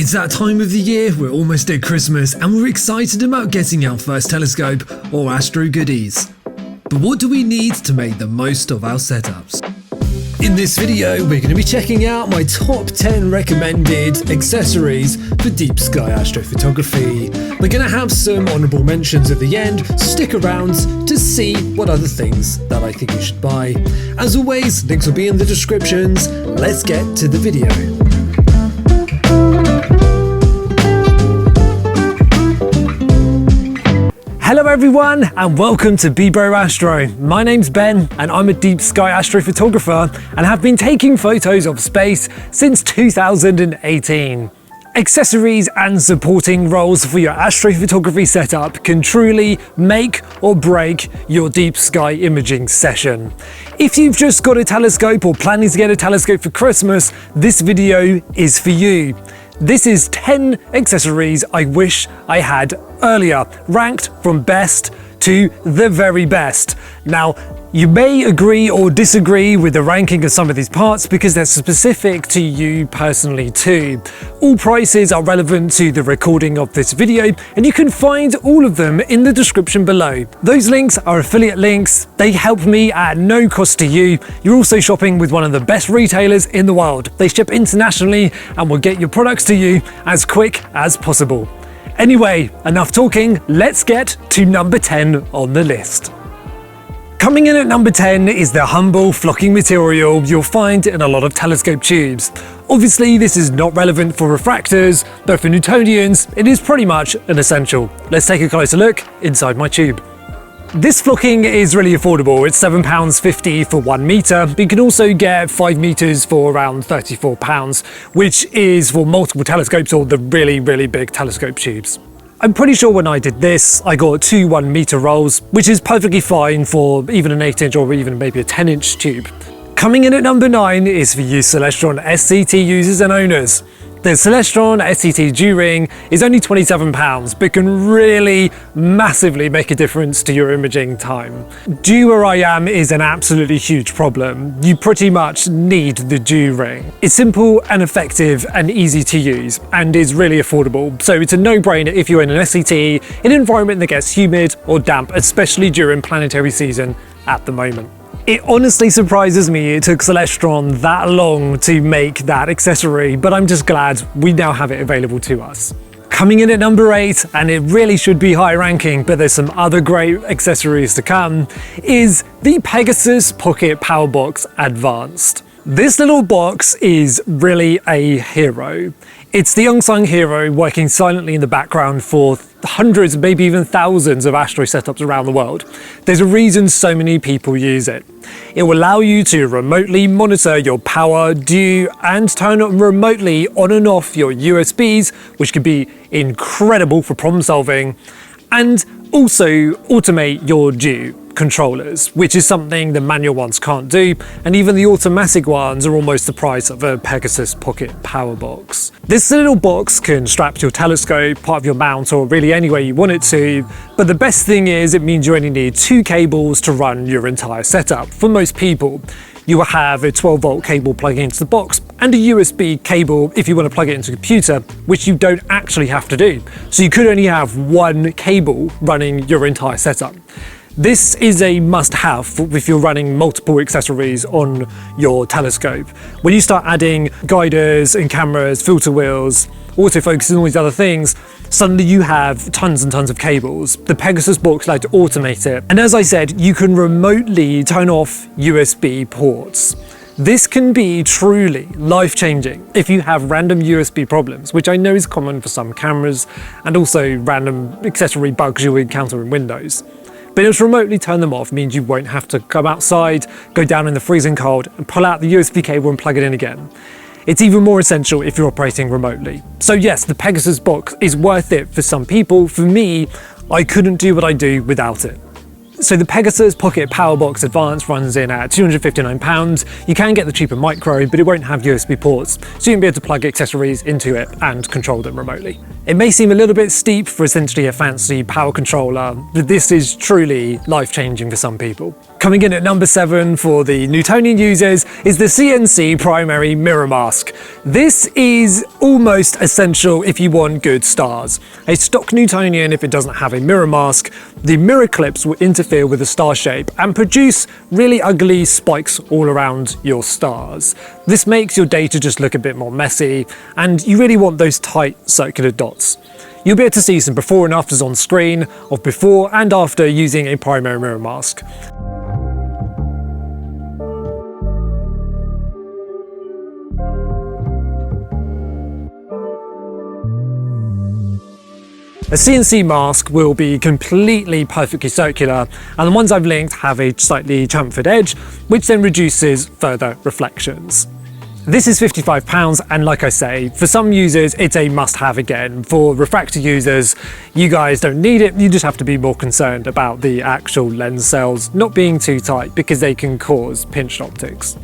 It's that time of the year, we're almost at Christmas and we're excited about getting our first telescope or astro goodies. But what do we need to make the most of our setups? In this video, we're going to be checking out my top 10 recommended accessories for deep sky astrophotography. We're going to have some honourable mentions at the end, so stick around to see what other things that I think you should buy. As always, links will be in the descriptions. Let's get to the video. Hello everyone and welcome to Bebro Astro. My name's Ben and I'm a deep sky astrophotographer and have been taking photos of space since 2018. Accessories and supporting roles for your astrophotography setup can truly make or break your deep sky imaging session. If you've just got a telescope or planning to get a telescope for Christmas, this video is for you. This is 10 accessories I wish I had earlier, ranked from best to the very best. Now, you may agree or disagree with the ranking of some of these parts because they're specific to you personally too. All prices are relevant to the recording of this video, and you can find all of them in the description below. Those links are affiliate links. They help me at no cost to you. You're also shopping with one of the best retailers in the world. They ship internationally and will get your products to you as quick as possible. Anyway, enough talking, let's get to number 10 on the list. Coming in at number 10 is the humble flocking material you'll find in a lot of telescope tubes. Obviously, this is not relevant for refractors, but for Newtonians, it is pretty much an essential. Let's take a closer look inside my tube. This flocking is really affordable. It's £7.50 for 1 metre, but you can also get 5 metres for around £34, which is for multiple telescopes or the really, really big telescope tubes. I'm pretty sure when I did this, I got 2 1 metre rolls, which is perfectly fine for even an 8-inch or even maybe a 10-inch tube. Coming in at number 9 is for you Celestron SCT users and owners. The Celestron SCT Dew-Ring is only £27, but can really massively make a difference to your imaging time. Dew where I am is an absolutely huge problem. You pretty much need the Dew-Ring. It's simple and effective and easy to use, and is really affordable, so it's a no-brainer if you're in an SCT in an environment that gets humid or damp, especially during planetary season at the moment. It honestly surprises me it took Celestron that long to make that accessory, but I'm just glad we now have it available to us. Coming in at number 8, and it really should be high ranking, but there's some other great accessories to come, is the Pegasus Pocket Powerbox Advanced. This little box is really a hero. It's the unsung hero working silently in the background for hundreds, maybe even thousands of astro setups around the world. There's a reason so many people use it. It will allow you to remotely monitor your power, dew, and turn remotely on and off your USBs, which could be incredible for problem solving, and also automate your dew controllers, which is something the manual ones can't do, and even the automatic ones are almost the price of a Pegasus Pocket Power Box. This little box can strap to your telescope, part of your mount, or really any way you want it to, but the best thing is it means you only need 2 cables to run your entire setup. For most people, you will have a 12-volt cable plugging into the box and a USB cable if you want to plug it into a computer, which you don't actually have to do. So you could only have 1 cable running your entire setup. This is a must-have if you're running multiple accessories on your telescope. When you start adding guiders and cameras, filter wheels, autofocus and all these other things, suddenly you have tons and tons of cables. The Pegasus box allows you to automate it. And as I said, you can remotely turn off USB ports. This can be truly life-changing if you have random USB problems, which I know is common for some cameras, and also random accessory bugs you encounter in Windows. Being able to remotely turn them off means you won't have to come outside, go down in the freezing cold, and pull out the USB cable and plug it in again. It's even more essential if you're operating remotely. So yes, the Pegasus box is worth it for some people. For me, I couldn't do what I do without it. So the Pegasus Pocket Powerbox Advanced runs in at £259. You can get the cheaper Micro, but it won't have USB ports, so you can be able to plug accessories into it and control them remotely. It may seem a little bit steep for essentially a fancy power controller, but this is truly life-changing for some people. Coming in at number 7 for the Newtonian users is the CNC primary mirror mask. This is almost essential if you want good stars. A stock Newtonian, if it doesn't have a mirror mask, the mirror clips will interfere with the star shape and produce really ugly spikes all around your stars. This makes your data just look a bit more messy, and you really want those tight circular dots. You'll be able to see some before and afters on screen of before and after using a primary mirror mask. A CNC mask will be completely perfectly circular, and the ones I've linked have a slightly chamfered edge, which then reduces further reflections. This is £55, and like I say, for some users it's a must-have again. For refractor users, you guys don't need it, you just have to be more concerned about the actual lens cells not being too tight because they can cause pinched optics.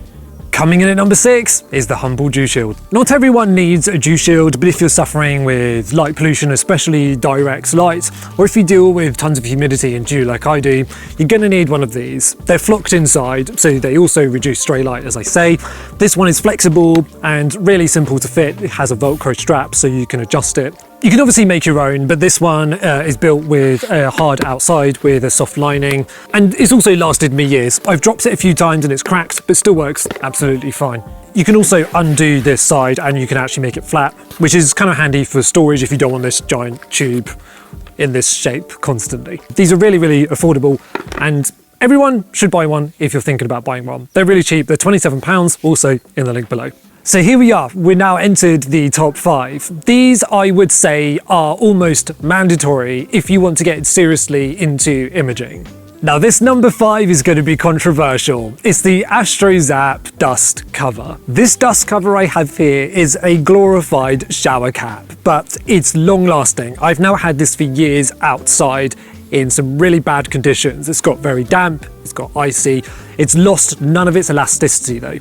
Coming in at number 6 is the humble dew shield. Not everyone needs a dew shield, but if you're suffering with light pollution, especially direct light, or if you deal with tons of humidity and dew like I do, you're going to need one of these. They're flocked inside, so they also reduce stray light, as I say. This one is flexible and really simple to fit. It has a Velcro strap so you can adjust it. You can obviously make your own, but this one is built with a hard outside with a soft lining, and it's also lasted me years. I've dropped it a few times and it's cracked, but still works absolutely fine. You can also undo this side and you can actually make it flat, which is kind of handy for storage if you don't want this giant tube in this shape constantly. These are really, really affordable, and everyone should buy one if you're thinking about buying one. They're really cheap. They're £27, also in the link below. So here we are, we're now entered the top 5. These, I would say, are almost mandatory if you want to get seriously into imaging. Now this number 5 is going to be controversial. It's the AstroZap dust cover. This dust cover I have here is a glorified shower cap, but it's long lasting. I've now had this for years outside in some really bad conditions. It's got very damp, it's got icy, it's lost none of its elasticity though.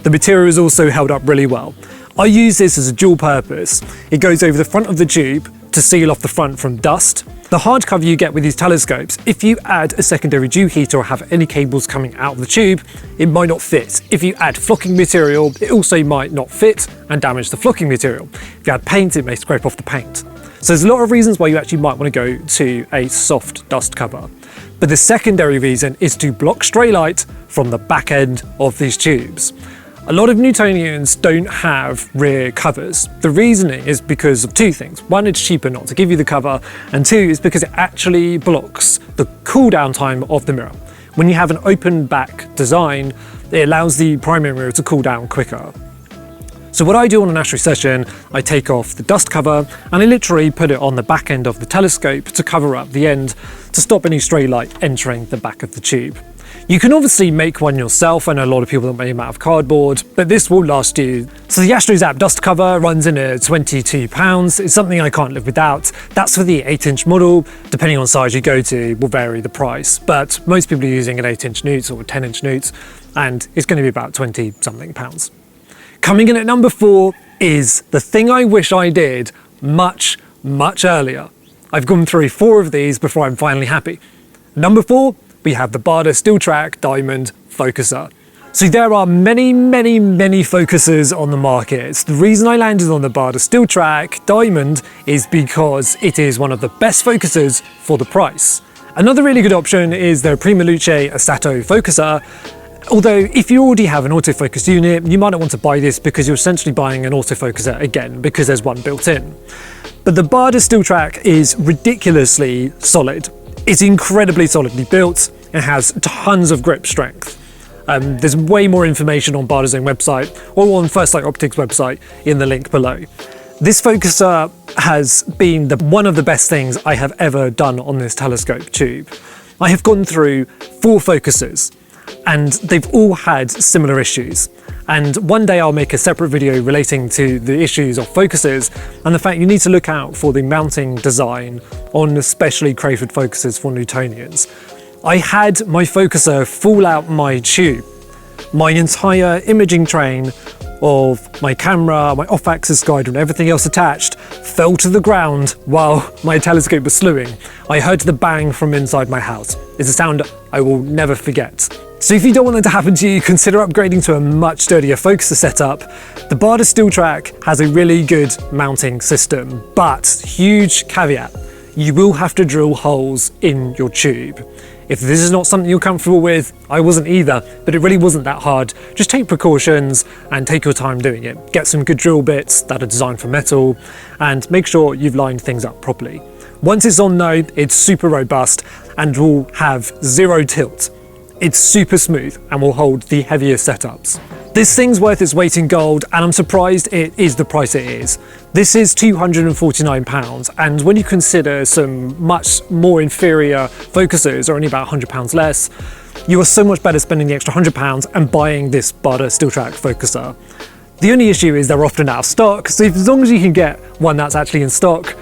The material is also held up really well. I use this as a dual purpose. It goes over the front of the tube to seal off the front from dust. The hard cover you get with these telescopes, if you add a secondary dew heater or have any cables coming out of the tube, it might not fit. If you add flocking material, it also might not fit and damage the flocking material. If you add paint, it may scrape off the paint. So there's a lot of reasons why you actually might want to go to a soft dust cover. But the secondary reason is to block stray light from the back end of these tubes. A lot of Newtonians don't have rear covers. The reasoning is because of two things. One, it's cheaper not to give you the cover, and two, is because it actually blocks the cool down time of the mirror. When you have an open back design, it allows the primary mirror to cool down quicker. So what I do on an Astro session, I take off the dust cover and I literally put it on the back end of the telescope to cover up the end to stop any stray light entering the back of the tube. You can obviously make one yourself. I know a lot of people that make them out of cardboard, but this will last you. So the AstroZap dust cover runs in at £22. It's something I can't live without. That's for the 8-inch model. Depending on size you go to will vary the price, but most people are using an 8-inch newt or 10-inch newt, and it's going to be about 20 something pounds. Coming in at number 4 is the thing I wish I did much earlier. I've gone through 4 of these before I'm finally happy. Number 4, we have the Baader StillTrack Diamond Focuser. So there are many focusers on the market. The reason I landed on the Baader StillTrack Diamond is because it is one of the best focusers for the price. Another really good option is the Prima Luce Astato Focuser. Although if you already have an autofocus unit, you might not want to buy this because you're essentially buying an autofocuser again because there's one built in. But the Baader StillTrack is ridiculously solid. It's incredibly solidly built and has tons of grip strength. There's way more information on Baader's own website or on First Light Optics website in the link below. This focuser has been one of the best things I have ever done on this telescope tube. I have gone through 4 focusers and they've all had similar issues. And one day I'll make a separate video relating to the issues of focusers and the fact you need to look out for the mounting design on especially Crayford focusers for Newtonians. I had my focuser fall out my tube. My entire imaging train of my camera, my off-axis guide and everything else attached fell to the ground while my telescope was slewing. I heard the bang from inside my house. It's a sound I will never forget. So if you don't want that to happen to you, consider upgrading to a much sturdier focuser setup. The Bada StillTrack has a really good mounting system, but huge caveat, you will have to drill holes in your tube. If this is not something you're comfortable with, I wasn't either, but it really wasn't that hard. Just take precautions and take your time doing it. Get some good drill bits that are designed for metal and make sure you've lined things up properly. Once it's on though, it's super robust and will have zero tilt. It's super smooth and will hold the heaviest setups. This thing's worth its weight in gold, and I'm surprised it is the price it is. This is £249, and when you consider some much more inferior focusers are only about £100 less, you are so much better spending the extra £100 and buying this Bada StillTrack focuser. The only issue is they're often out of stock, so as long as you can get one that's actually in stock,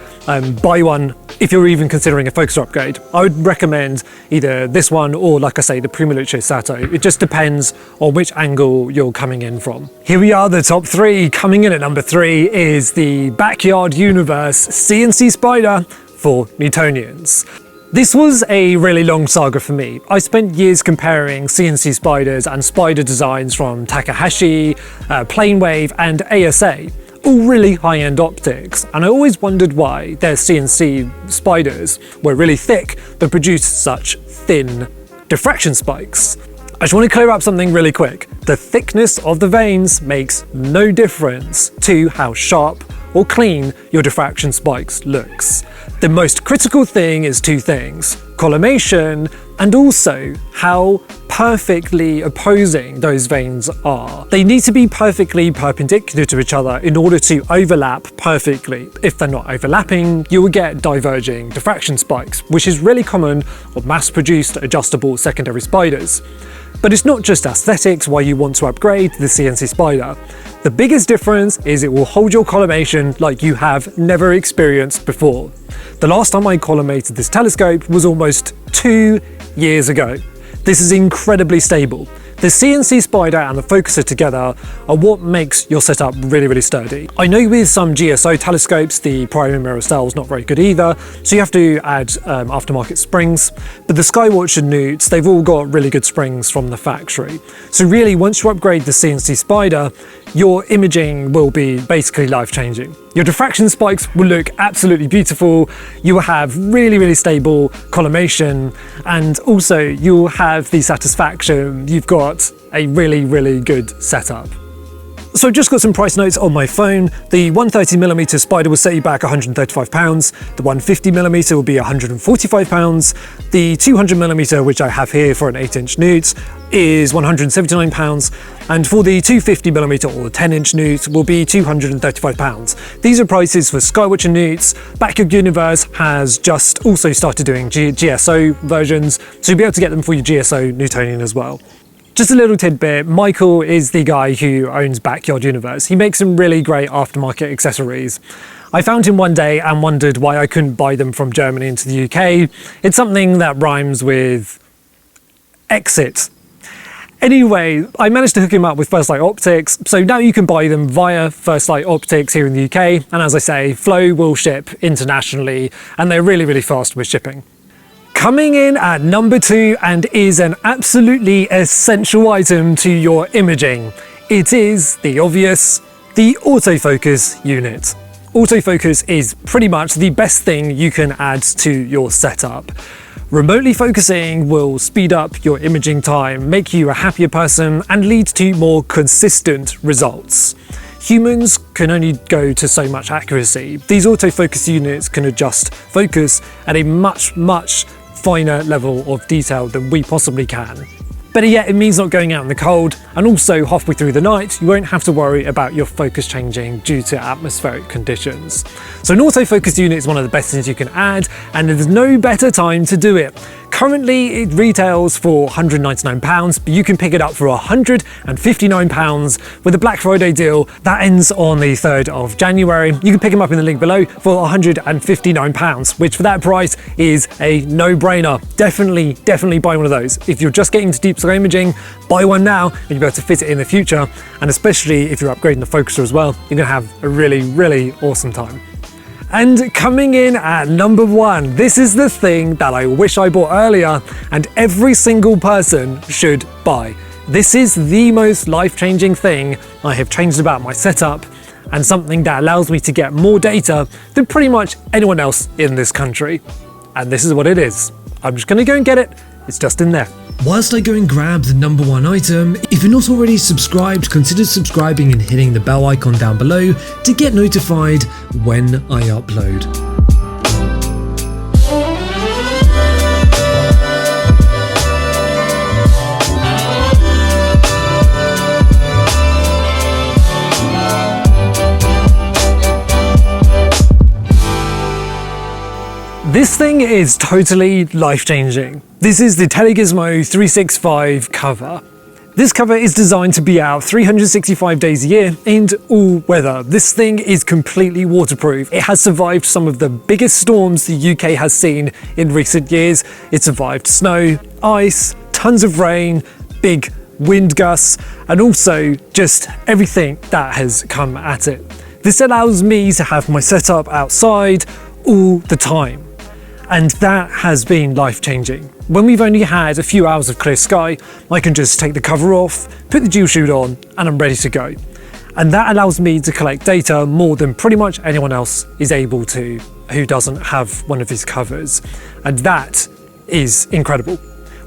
buy one if you're even considering a focuser upgrade. I would recommend either this one or, like I say, the Luce Sato. It just depends on which angle you're coming in from. Here we are, the top three. Coming in at number 3 is the Backyard Universe CNC Spider for Newtonians. This was a really long saga for me. I spent years comparing CNC spiders and spider designs from Takahashi, Planewave and ASA. All really high-end optics, and I always wondered why their CNC spiders were really thick but produced such thin diffraction spikes. I just want to clear up something really quick. The thickness of the vanes makes no difference to how sharp or clean your diffraction spikes looks. The most critical thing is two things: collimation and also how perfectly opposing those vanes are. They need to be perfectly perpendicular to each other in order to overlap perfectly. If they're not overlapping, you will get diverging diffraction spikes, which is really common on mass-produced adjustable secondary spiders. But it's not just aesthetics why you want to upgrade the CNC Spider. The biggest difference is it will hold your collimation like you have never experienced before. The last time I collimated this telescope was almost 2 years ago. This is incredibly stable. The CNC Spider and the focuser together are what makes your setup really sturdy. I know with some GSO telescopes the primary mirror style is not very good either, so you have to add aftermarket springs, but the Skywatch and Newts, they've all got really good springs from the factory. So really, once you upgrade the CNC Spider, your imaging will be basically life-changing. Your diffraction spikes will look absolutely beautiful, you will have really stable collimation, and also you'll have the satisfaction you've got a really good setup. So I've just got some price notes on my phone. The 130mm Spider will set you back £135, the 150mm will be £145, the 200mm, which I have here for an 8-inch Newt, is £179, and for the 250mm or 10-inch Newt will be £235. These are prices for Skywatch and Newts. Backyard Universe has just also started doing GSO versions, so you'll be able to get them for your GSO Newtonian as well. Just a little tidbit, Michael is the guy who owns Backyard Universe. He makes some really great aftermarket accessories. I found him one day and wondered why I couldn't buy them from Germany into the UK. It's something that rhymes with exit. Anyway, I managed to hook him up with First Light Optics, so now you can buy them via First Light Optics here in the UK, and as I say, Flow will ship internationally, and they're really fast with shipping. Coming in at number 2 and is an absolutely essential item to your imaging. It is the obvious, the autofocus unit. Autofocus is pretty much the best thing you can add to your setup. Remotely focusing will speed up your imaging time, make you a happier person, and lead to more consistent results. Humans can only go to so much accuracy. These autofocus units can adjust focus at a much finer level of detail than we possibly can. Better yet, it means not going out in the cold, and also halfway through the night, you won't have to worry about your focus changing due to atmospheric conditions. So an autofocus unit is one of the best things you can add, and there's no better time to do it. Currently it retails for £199, but you can pick it up for £159 with a Black Friday deal that ends on the 3rd of January. You can pick them up in the link below for £159, which for that price is a no-brainer. Definitely buy one of those. If you're just getting into deep sky imaging, buy one now and you'll be able to fit it in the future. And especially if you're upgrading the focuser as well, you're gonna have a really awesome time. And coming in at number 1, this is the thing that I wish I bought earlier and every single person should buy. This is the most life-changing thing I have changed about my setup, and something that allows me to get more data than pretty much anyone else in this country. And this is what it is. I'm just gonna go and get it. It's just in there. Whilst I go and grab the number 1 item, if you're not already subscribed, consider subscribing and hitting the bell icon down below to get notified when I upload. This thing is totally life-changing. This is the Telegizmo 365 cover. This cover is designed to be out 365 days a year in all weather. This thing is completely waterproof. It has survived some of the biggest storms the UK has seen in recent years. It survived snow, ice, tons of rain, big wind gusts, and also just everything that has come at it. This allows me to have my setup outside all the time. And that has been life-changing. When we've only had a few hours of clear sky, I can just take the cover off, put the dual shoot on, and I'm ready to go. And that allows me to collect data more than pretty much anyone else is able to who doesn't have one of these covers. And that is incredible.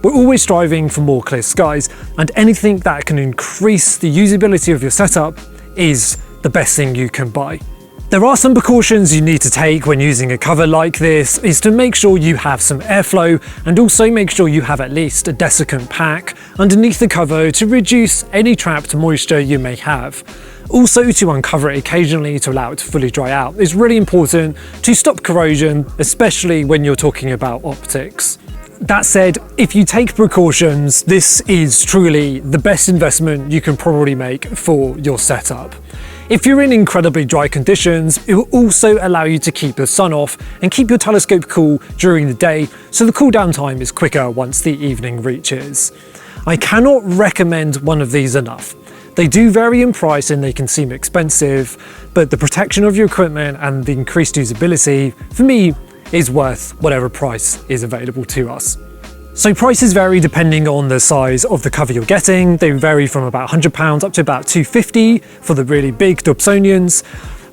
We're always striving for more clear skies, and anything that can increase the usability of your setup is the best thing you can buy. There are some precautions you need to take when using a cover like this, is to make sure you have some airflow and also make sure you have at least a desiccant pack underneath the cover to reduce any trapped moisture you may have. Also, to uncover it occasionally to allow it to fully dry out is really important to stop corrosion, especially when you're talking about optics. That said, if you take precautions, this is truly the best investment you can probably make for your setup. If you're in incredibly dry conditions, it will also allow you to keep the sun off and keep your telescope cool during the day, so the cool down time is quicker once the evening reaches. I cannot recommend one of these enough. They do vary in price and they can seem expensive, but the protection of your equipment and the increased usability, for me, is worth whatever price is available to us. So prices vary depending on the size of the cover you're getting. They vary from about £100 up to about £250 for the really big Dobsonians.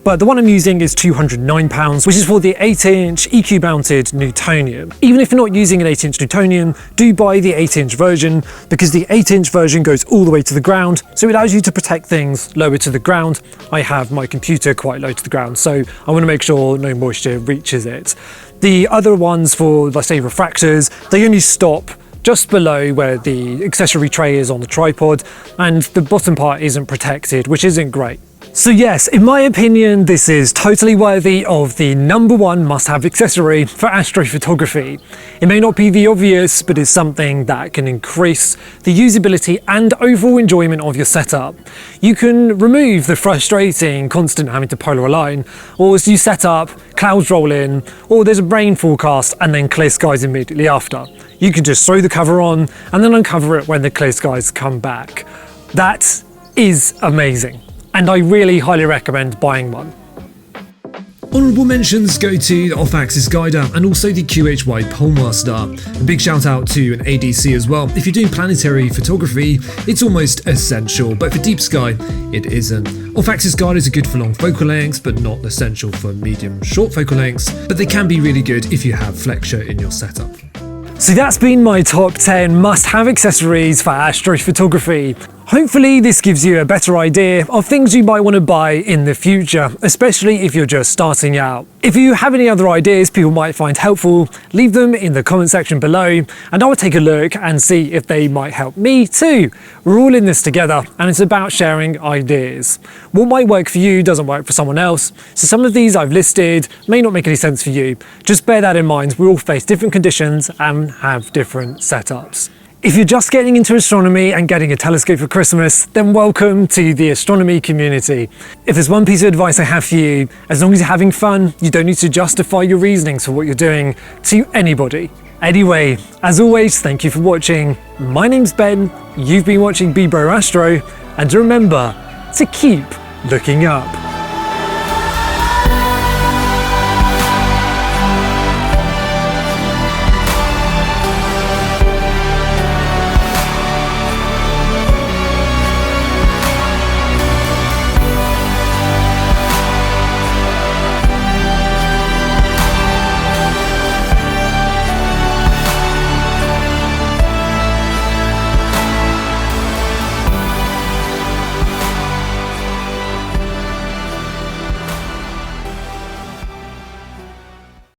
But the one I'm using is £209, which is for the 8-inch EQ mounted Newtonian. Even if you're not using an 8-inch Newtonian, do buy the 8-inch version, because the 8-inch version goes all the way to the ground, so it allows you to protect things lower to the ground. I have my computer quite low to the ground, so I want to make sure no moisture reaches it. The other ones for, let's say, refractors, they only stop just below where the accessory tray is on the tripod, and the bottom part isn't protected, which isn't great. So yes, in my opinion, this is totally worthy of the #1 must-have accessory for astrophotography. It may not be the obvious, but is something that can increase the usability and overall enjoyment of your setup. You can remove the frustrating constant having to polar align, or as you set up, clouds roll in, or there's a rain forecast and then clear skies immediately after. You can just throw the cover on and then uncover it when the clear skies come back. That is amazing, and I really highly recommend buying one. Honourable mentions go to the off-axis guider and also the QHY Polemaster. A big shout out to an ADC as well. If you're doing planetary photography, it's almost essential, but for deep sky, it isn't. Off-axis guiders are good for long focal lengths, but not essential for medium short focal lengths, but they can be really good if you have flexure in your setup. So that's been my top 10 must-have accessories for astrophotography. Hopefully this gives you a better idea of things you might want to buy in the future, especially if you're just starting out. If you have any other ideas people might find helpful, leave them in the comment section below and I'll take a look and see if they might help me too. We're all in this together and it's about sharing ideas. What might work for you doesn't work for someone else, so some of these I've listed may not make any sense for you. Just bear that in mind, we all face different conditions and have different setups. If you're just getting into astronomy and getting a telescope for Christmas, then welcome to the astronomy community. If there's one piece of advice I have for you, as long as you're having fun, you don't need to justify your reasonings for what you're doing to anybody. Anyway, as always, thank you for watching. My name's Ben, you've been watching Be Bro Astro, and remember to keep looking up.